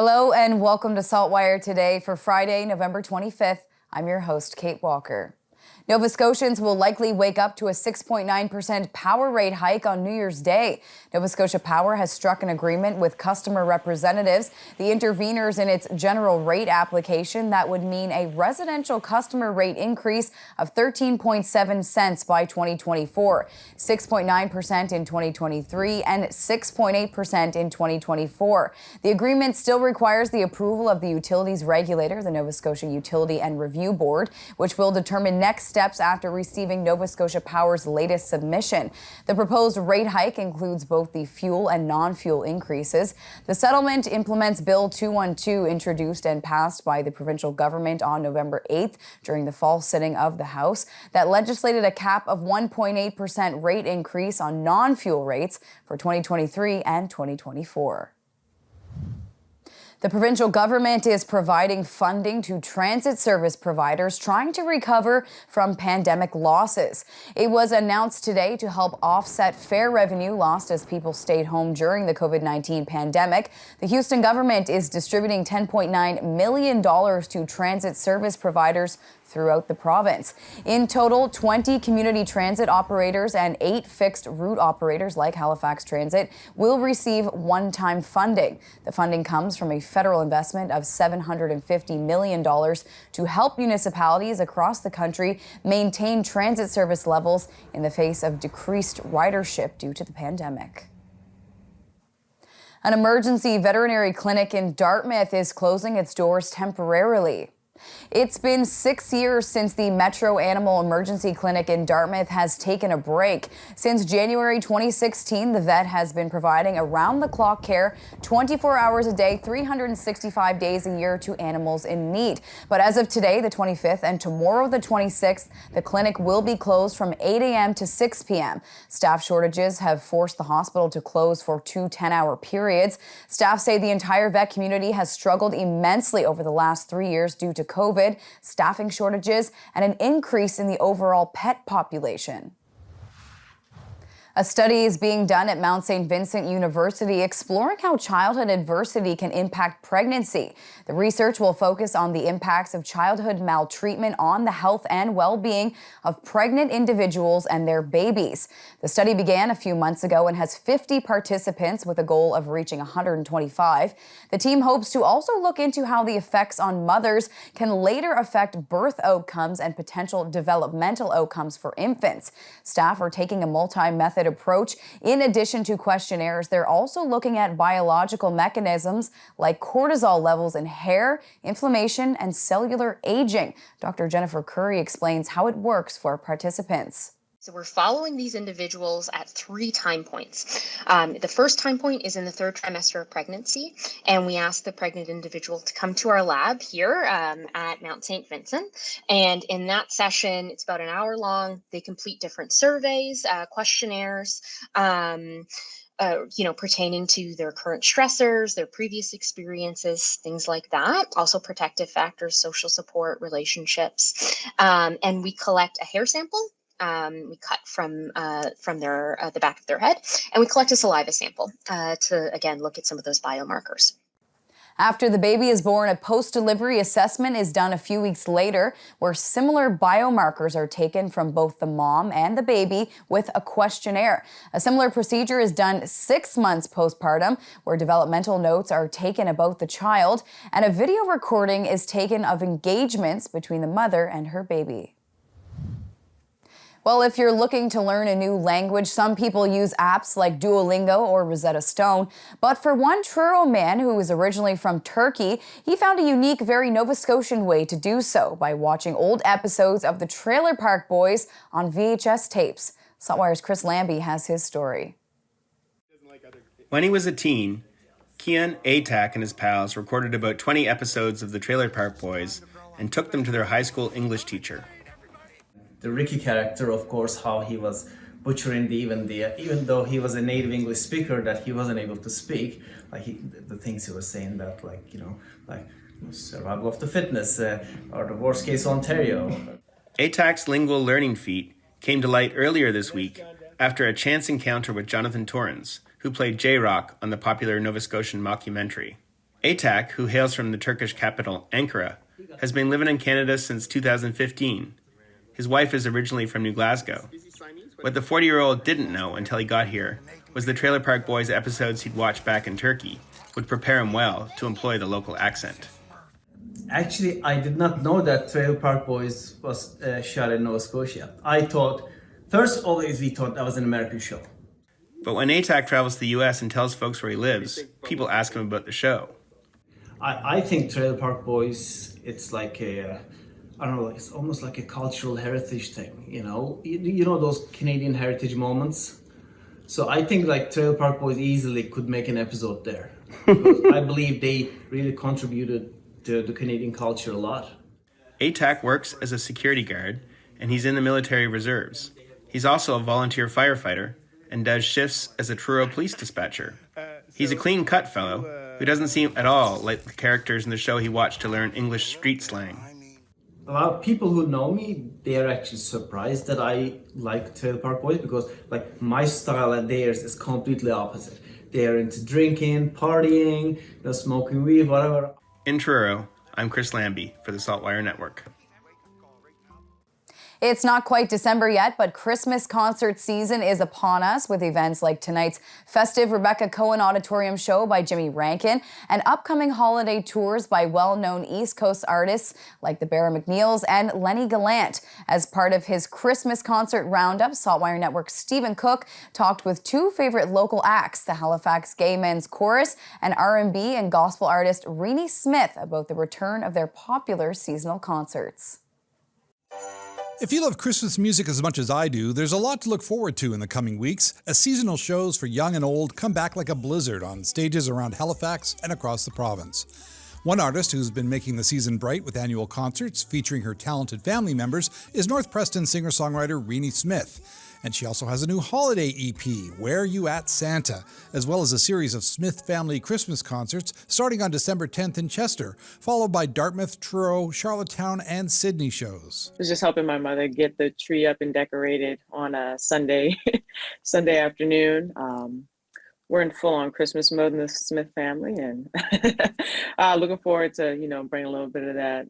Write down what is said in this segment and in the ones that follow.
Hello and welcome to SaltWire today for Friday, November 25th. I'm your host, Kate Walker. Nova Scotians will likely wake up to a 6.9% power rate hike on New Year's Day. Nova Scotia Power has struck an agreement with customer representatives, the interveners in its general rate application that would mean a residential customer rate increase of 13.7 cents by 2024, 6.9% in 2023, and 6.8% in 2024. The agreement still requires the approval of the utilities regulator, the Nova Scotia Utility and Review Board, which will determine next steps after receiving Nova Scotia Power's latest submission. The proposed rate hike includes both the fuel and non-fuel increases. The settlement implements Bill 212, introduced and passed by the provincial government on November 8th during the fall sitting of the House, that legislated a cap of 1.8% rate increase on non-fuel rates for 2023 and 2024. The provincial government is providing funding to transit service providers trying to recover from pandemic losses. It was announced today to help offset fare revenue lost as people stayed home during the COVID-19 pandemic. The Houston government is distributing $10.9 million to transit service providers throughout the province. In total, 20 community transit operators and 8 fixed route operators like Halifax Transit will receive one-time funding. The funding comes from a federal investment of $750 million to help municipalities across the country maintain transit service levels in the face of decreased ridership due to the pandemic. An emergency veterinary clinic in Dartmouth is closing its doors temporarily. It's been 6 years since the Metro Animal Emergency Clinic in Dartmouth has taken a break. Since January 2016, the vet has been providing around-the-clock care 24 hours a day, 365 days a year to animals in need. But as of today, the 25th, and tomorrow, the 26th, the clinic will be closed from 8 a.m. to 6 p.m. Staff shortages have forced the hospital to close for 2 10-hour periods. Staff say the entire vet community has struggled immensely over the last 3 years due to COVID, staffing shortages, and an increase in the overall pet population. A study is being done at Mount St. Vincent University exploring how childhood adversity can impact pregnancy. The research will focus on the impacts of childhood maltreatment on the health and well-being of pregnant individuals and their babies. The study began a few months ago and has 50 participants with a goal of reaching 125. The team hopes to also look into how the effects on mothers can later affect birth outcomes and potential developmental outcomes for infants. Staff are taking a multi-method approach. In addition to questionnaires, they're also looking at biological mechanisms like cortisol levels in hair, inflammation, and cellular aging. Dr. Jennifer Curry explains how it works for participants. So we're following these individuals at 3 time points. The first time point is in the 3rd trimester of pregnancy, and we ask the pregnant individual to come to our lab here at Mount St. Vincent. And in that session, it's about an hour long. They complete different surveys, questionnaires, pertaining to their current stressors, their previous experiences, things like that. Also protective factors, social support, relationships. And we collect a hair sample. We cut from the back of their head, and we collect a saliva sample to, again, look at some of those biomarkers. After the baby is born, a post-delivery assessment is done a few weeks later, where similar biomarkers are taken from both the mom and the baby with a questionnaire. A similar procedure is done 6 months postpartum, where developmental notes are taken about the child, and a video recording is taken of engagements between the mother and her baby. Well, if you're looking to learn a new language, some people use apps like Duolingo or Rosetta Stone. But for one Truro man who is originally from Turkey, he found a unique, very Nova Scotian way to do so by watching old episodes of the Trailer Park Boys on VHS tapes. SaltWire's Chris Lambie has his story. When he was a teen, Kian Atack and his pals recorded about 20 episodes of the Trailer Park Boys and took them to their high school English teacher. The Ricky character, of course, how he was butchering even though he was a native English speaker, that he wasn't able to speak, the things he was saying that, survival of the fittest, or the worst case Ontario. Atack's lingual learning feat came to light earlier this week after a chance encounter with Jonathan Torrens, who played J-Rock on the popular Nova Scotian mockumentary. Atak, who hails from the Turkish capital, Ankara, has been living in Canada since 2015. His wife is originally from New Glasgow. What the 40-year-old didn't know until he got here was the Trailer Park Boys episodes he'd watched back in Turkey would prepare him well to employ the local accent. Actually, I did not know that Trailer Park Boys was shot in Nova Scotia. I thought, first always we thought that was an American show. But when Atak travels to the US and tells folks where he lives, people ask him about the show. I think Trailer Park Boys, it's like I don't know, it's almost like a cultural heritage thing, you know? You know those Canadian heritage moments? So I think like Trailer Park Boys easily could make an episode there. Because I believe they really contributed to the Canadian culture a lot. Atak works as a security guard, and he's in the military reserves. He's also a volunteer firefighter and does shifts as a Truro police dispatcher. He's a clean-cut fellow who doesn't seem at all like the characters in the show he watched to learn English street slang. A lot of people who know me, they are actually surprised that I like Trailer Park Boys because like my style and theirs is completely opposite. They are into drinking, partying, you know, smoking weed, whatever. In Truro, I'm Chris Lambie for the SaltWire Network. It's not quite December yet, but Christmas concert season is upon us with events like tonight's festive Rebecca Cohen Auditorium show by Jimmy Rankin and upcoming holiday tours by well-known East Coast artists like the Barra McNeils and Lenny Gallant. As part of his Christmas concert roundup, SaltWire Network's Stephen Cook talked with two favorite local acts, the Halifax Gay Men's Chorus and R&B and gospel artist Renee Smith, about the return of their popular seasonal concerts. If you love Christmas music as much as I do, there's a lot to look forward to in the coming weeks as seasonal shows for young and old come back like a blizzard on stages around Halifax and across the province. One artist who's been making the season bright with annual concerts featuring her talented family members is North Preston singer-songwriter Renee Smith. And she also has a new holiday EP, Where You At Santa, as well as a series of Smith family Christmas concerts starting on December 10th in Chester, followed by Dartmouth, Truro, Charlottetown, and Sydney shows. I was just helping my mother get the tree up and decorated on a Sunday afternoon. We're in full-on Christmas mode in the Smith family, and looking forward to, bring a little bit of that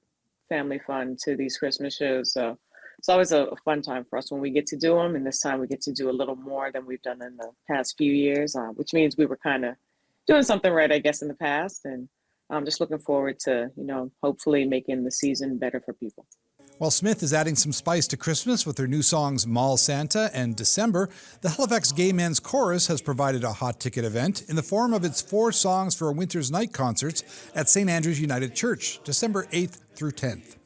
family fun to these Christmas shows. So it's always a fun time for us when we get to do them, and this time we get to do a little more than we've done in the past few years, which means we were kind of doing something right, I guess, in the past, and I'm just looking forward to, hopefully making the season better for people. While Smith is adding some spice to Christmas with her new songs Mall Santa and December, the Halifax Gay Men's Chorus has provided a hot ticket event in the form of its 4 Songs for a Winter's Night concerts at St. Andrew's United Church, December 8th through 10th.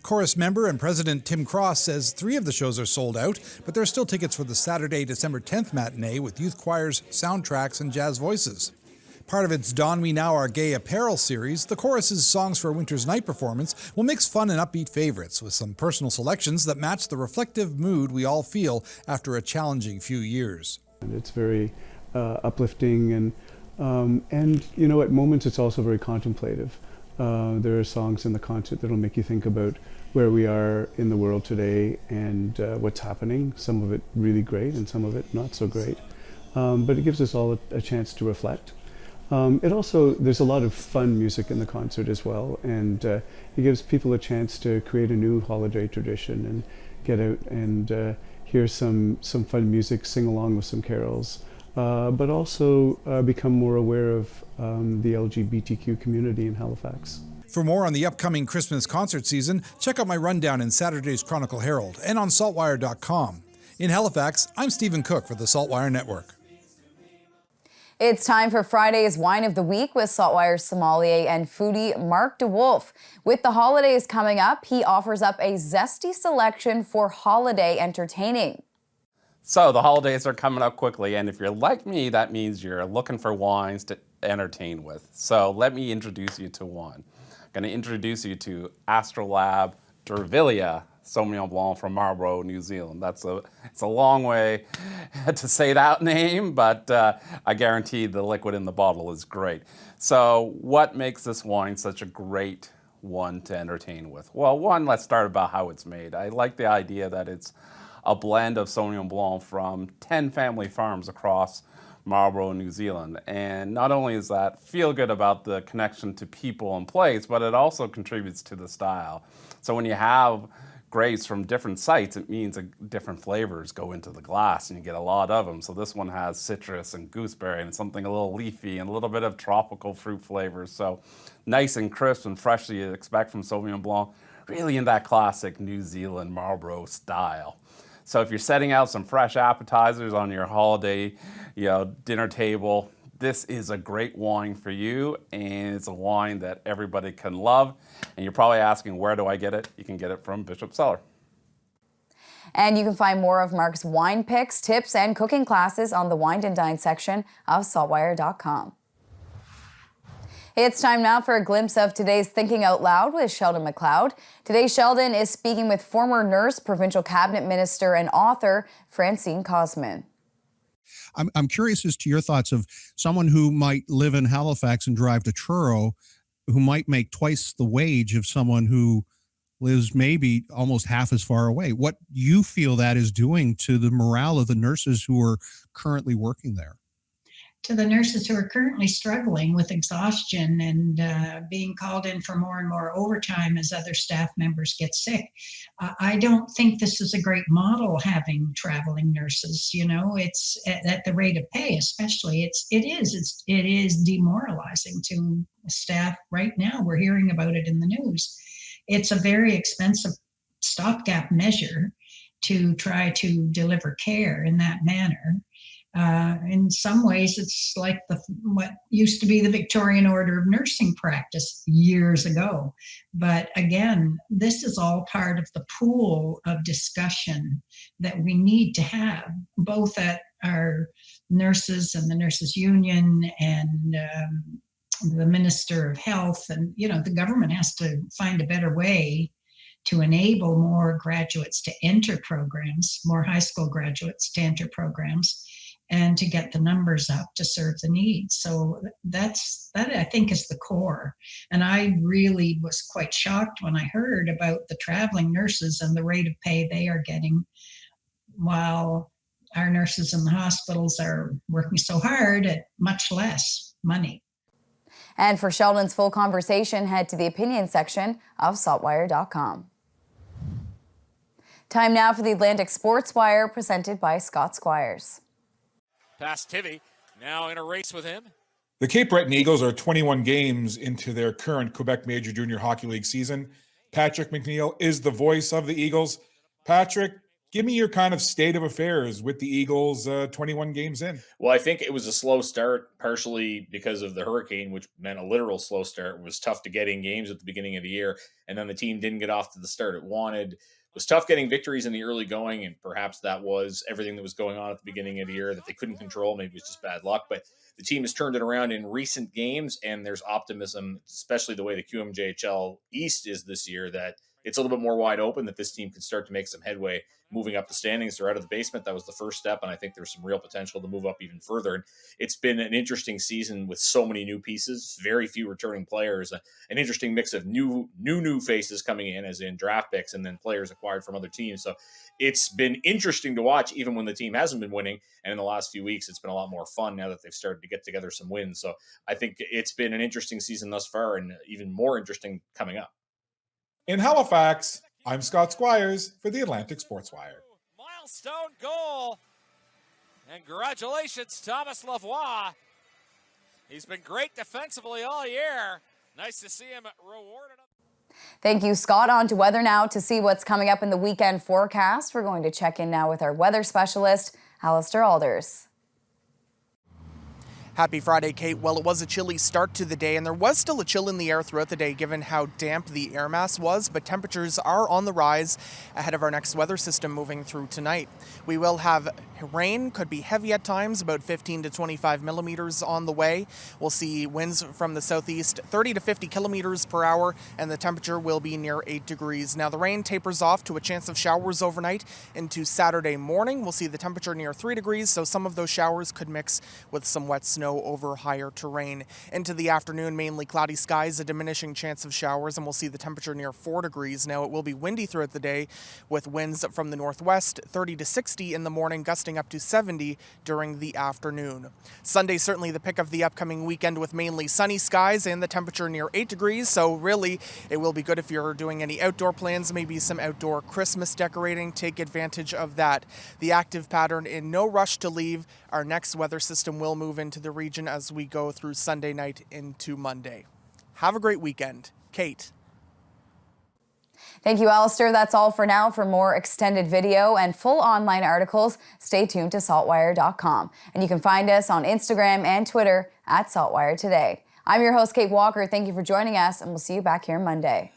Chorus member and president Tim Cross says 3 of the shows are sold out, but there are still tickets for the Saturday, December 10th matinee with youth choirs, soundtracks, and jazz voices. Part of its Don We Now Our Gay Apparel series, the chorus's Songs for a Winter's Night performance will mix fun and upbeat favorites with some personal selections that match the reflective mood we all feel after a challenging few years. It's very uplifting and at moments it's also very contemplative. There are songs in the concert that'll make you think about where we are in the world today and what's happening. Some of it really great and some of it not so great. But it gives us all a chance to reflect. There's a lot of fun music in the concert as well, and it gives people a chance to create a new holiday tradition and get out and hear some fun music, sing along with some carols, but also become more aware of the LGBTQ community in Halifax. For more on the upcoming Christmas concert season, check out my rundown in Saturday's Chronicle Herald and on saltwire.com. In Halifax, I'm Stephen Cook for the SaltWire Network. It's time for Friday's Wine of the Week with SaltWire sommelier and foodie Mark DeWolf. With the holidays coming up, he offers up a zesty selection for holiday entertaining. So the holidays are coming up quickly, and if you're like me, that means you're looking for wines to entertain with. So let me introduce you to one. I'm going to introduce you to Astrolabe D'Urvilla Sauvignon Blanc from Marlborough, New Zealand. It's a long way to say that name, but I guarantee the liquid in the bottle is great. So what makes this wine such a great one to entertain with? Well, let's start about how it's made. I like the idea that it's a blend of Sauvignon Blanc from 10 family farms across Marlborough, New Zealand. And not only is that feel good about the connection to people and place, but it also contributes to the style. So when you have grapes from different sites, it means different flavors go into the glass and you get a lot of them. So this one has citrus and gooseberry and something a little leafy and a little bit of tropical fruit flavors. So nice and crisp and fresh that you'd expect from Sauvignon Blanc, really in that classic New Zealand Marlborough style. So if you're setting out some fresh appetizers on your holiday, dinner table, this is a great wine for you, and it's a wine that everybody can love. And you're probably asking, where do I get it? You can get it from Bishop Cellar. And you can find more of Mark's wine picks, tips, and cooking classes on the Wine and Dine section of saltwire.com. It's time now for a glimpse of today's Thinking Out Loud with Sheldon McLeod. Today, Sheldon is speaking with former nurse, provincial cabinet minister, and author Francine Cosman. I'm curious as to your thoughts of someone who might live in Halifax and drive to Truro, who might make twice the wage of someone who lives maybe almost half as far away. What you feel that is doing to the morale of the nurses who are currently working there? To the nurses who are currently struggling with exhaustion and being called in for more and more overtime as other staff members get sick. I don't think this is a great model, having traveling nurses. It's at the rate of pay, especially. It is demoralizing to staff right now. We're hearing about it in the news. It's a very expensive stopgap measure to try to deliver care in that manner. In some ways, it's like what used to be the Victorian Order of Nursing practice years ago. But again, this is all part of the pool of discussion that we need to have, both at our nurses and the nurses union and the Minister of Health. And, the government has to find a better way to enable more graduates to enter programs, more high school graduates to enter programs, and to get the numbers up to serve the needs. So that I think is the core. And I really was quite shocked when I heard about the traveling nurses and the rate of pay they are getting, while our nurses in the hospitals are working so hard at much less money. And for Sheldon's full conversation, head to the opinion section of saltwire.com. Time now for the Atlantic Sports Wire, presented by Scott Squires. Past Tivy, now in a race with him. The Cape Breton Eagles are 21 games into their current Quebec Major Junior Hockey League season. Patrick McNeil is the voice of the Eagles. Patrick, give me your kind of state of affairs with the Eagles 21 games in. Well, I think it was a slow start, partially because of the hurricane, which meant a literal slow start. It was tough to get in games at the beginning of the year, and then the team didn't get off to the start it wanted. It was tough getting victories in the early going, and perhaps that was everything that was going on at the beginning of the year that they couldn't control. Maybe it was just bad luck, but the team has turned it around in recent games, and there's optimism, especially the way the QMJHL East is this year, that it's a little bit more wide open, that this team can start to make some headway moving up the standings. They're out of the basement. That was the first step, and I think there's some real potential to move up even further. And it's been an interesting season with so many new pieces, very few returning players, an interesting mix of new faces coming in, as in draft picks, and then players acquired from other teams. So it's been interesting to watch, even when the team hasn't been winning. And in the last few weeks, it's been a lot more fun now that they've started to get together some wins. So I think it's been an interesting season thus far, and even more interesting coming up. In Halifax, I'm Scott Squires for the Atlantic Sports Wire. Milestone goal. And congratulations, Thomas Lavoie. He's been great defensively all year. Nice to see him rewarded. Thank you, Scott. On to weather now to see what's coming up in the weekend forecast. We're going to check in now with our weather specialist, Alistair Alders. Happy Friday, Kate. Well, it was a chilly start to the day, and there was still a chill in the air throughout the day given how damp the air mass was, but temperatures are on the rise ahead of our next weather system moving through tonight. We will have rain, could be heavy at times, about 15 to 25 millimeters on the way. We'll see winds from the southeast 30 to 50 kilometers per hour, and the temperature will be near 8 degrees. Now, the rain tapers off to a chance of showers overnight into Saturday morning. We'll see the temperature near 3 degrees, so some of those showers could mix with some wet snow snow over higher terrain. Into the afternoon, mainly cloudy skies, a diminishing chance of showers, and we'll see the temperature near 4 degrees. Now, it will be windy throughout the day with winds from the northwest, 30 to 60 in the morning, gusting up to 70 during the afternoon. Sunday, certainly the pick of the upcoming weekend with mainly sunny skies and the temperature near 8 degrees. So really, it will be good if you're doing any outdoor plans, maybe some outdoor Christmas decorating. Take advantage of that. The active pattern in no rush to leave. Our next weather system will move into the region as we go through Sunday night into Monday. Have a great weekend. Kate. Thank you, Alistair. That's all for now. For more extended video and full online articles, stay tuned to saltwire.com. And you can find us on Instagram and Twitter at SaltWire Today. I'm your host, Kate Walker. Thank you for joining us, and we'll see you back here Monday.